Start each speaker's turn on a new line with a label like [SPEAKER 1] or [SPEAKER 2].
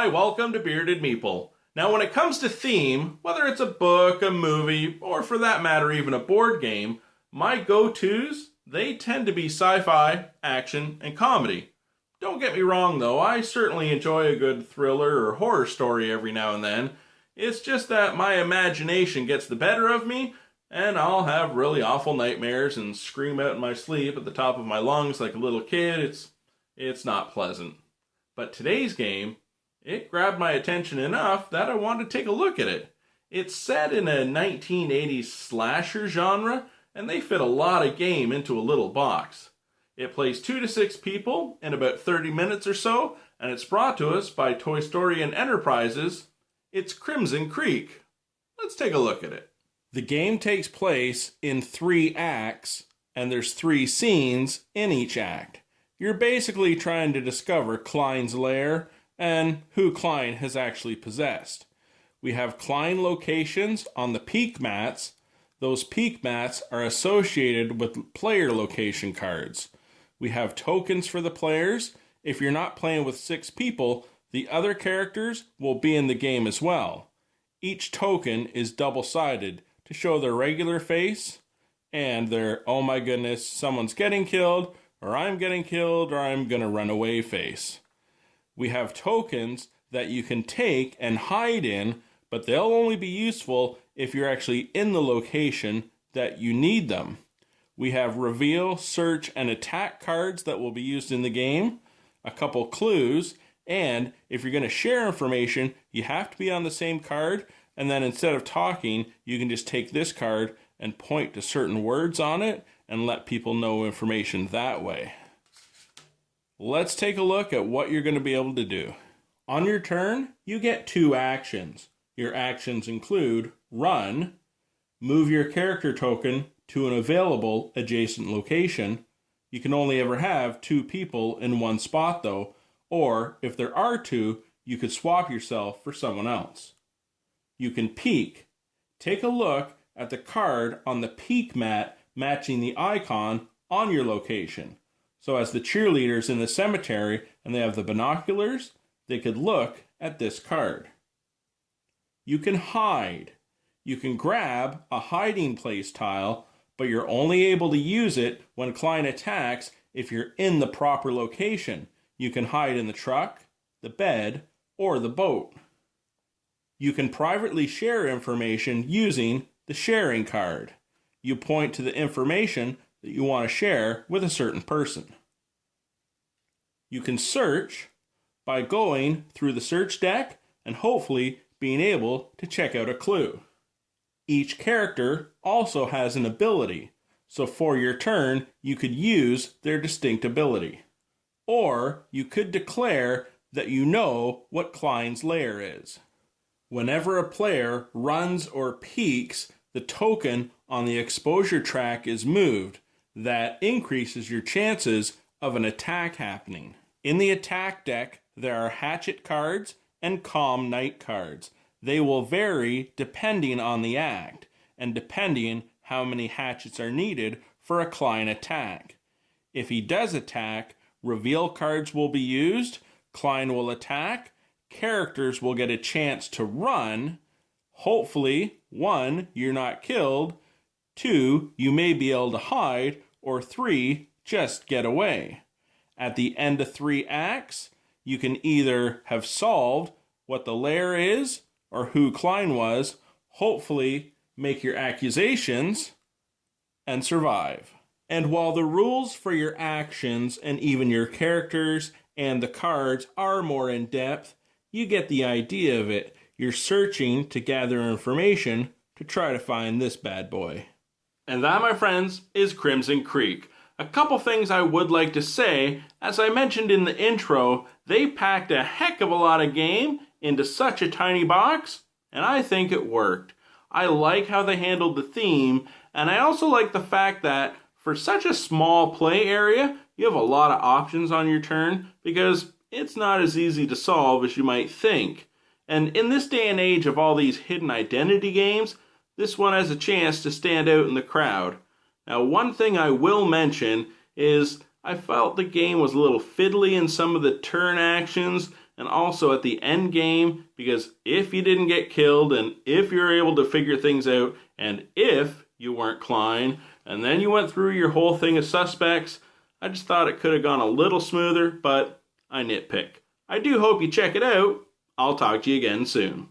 [SPEAKER 1] welcome to Bearded Meeple. Now when it comes to theme, whether it's a book, a movie, or for that matter even a board game, my go-tos, they tend to be sci-fi, action, and comedy. Don't get me wrong though, I certainly enjoy a good thriller or horror story every now and then. It's just that my imagination gets the better of me, and I'll have really awful nightmares and scream out in my sleep at the top of my lungs like a little kid. It's not pleasant. But today's game, it grabbed my attention enough that I wanted to take a look at it. It's set in a 1980s slasher genre, and they fit a lot of game into a little box. It plays 2 to 6 people in about 30 minutes or so, and it's brought to us by Toy Story and Enterprises. It's Crimson Creek. Let's take a look at it. The game takes place in 3 acts, and there's 3 scenes in each act. You're basically trying to discover Klein's lair and who Klein has actually possessed. We have Klein locations on the peak mats. Those peak mats are associated with player location cards. We have tokens for the players. If you're not playing with 6 people, the other characters will be in the game as well. Each token is double-sided to show their regular face and their, oh my goodness, someone's getting killed, or I'm getting killed, or I'm gonna run away face. We have tokens that you can take and hide in, but they'll only be useful if you're actually in the location that you need them. We have reveal, search, and attack cards that will be used in the game, a couple clues, and if you're gonna share information, you have to be on the same card, and then instead of talking, you can just take this card and point to certain words on it and let people know information that way. Let's take a look at what you're going to be able to do. On your turn, you get 2 actions. Your actions include run, move your character token to an available adjacent location. You can only ever have 2 people in one spot though, or if there are 2, you could swap yourself for someone else. You can peek. Take a look at the card on the peek mat matching the icon on your location. So as the cheerleaders in the cemetery and they have the binoculars, they could look at this card. You can hide. You can grab a hiding place tile, but you're only able to use it when Klein attacks if you're in the proper location. You can hide in the truck, the bed, or the boat. You can privately share information using the sharing card. You point to the information that you want to share with a certain person. You can search by going through the search deck and hopefully being able to check out a clue. Each character also has an ability, so for your turn you could use their distinct ability. Or you could declare that you know what Klein's lair is. Whenever a player runs or peeks, the token on the exposure track is moved. That increases your chances of an attack happening. In the attack deck, there are hatchet cards and calm night cards. They will vary depending on the act, and depending how many hatchets are needed for a Klein attack. If he does attack, reveal cards will be used, Klein will attack, characters will get a chance to run. Hopefully, 1, you're not killed, 2, you may be able to hide, or 3, just get away. At the end of 3 acts, you can either have solved what the lair is, or who Klein was, hopefully make your accusations, and survive. And while the rules for your actions and even your characters and the cards are more in depth, you get the idea of it. You're searching to gather information to try to find this bad boy. And that, my friends, is Crimson Creek. A couple things I would like to say. As I mentioned in the intro, they packed a heck of a lot of game into such a tiny box, and I think it worked. I like how they handled the theme, and I also like the fact that for such a small play area, you have a lot of options on your turn because it's not as easy to solve as you might think. And in this day and age of all these hidden identity games, this one has a chance to stand out in the crowd. Now, one thing I will mention is I felt the game was a little fiddly in some of the turn actions, and also at the end game, because if you didn't get killed, and if you're able to figure things out, and if you weren't Klein, and then you went through your whole thing of suspects, I just thought it could have gone a little smoother, but I nitpick. I do hope you check it out. I'll talk to you again soon.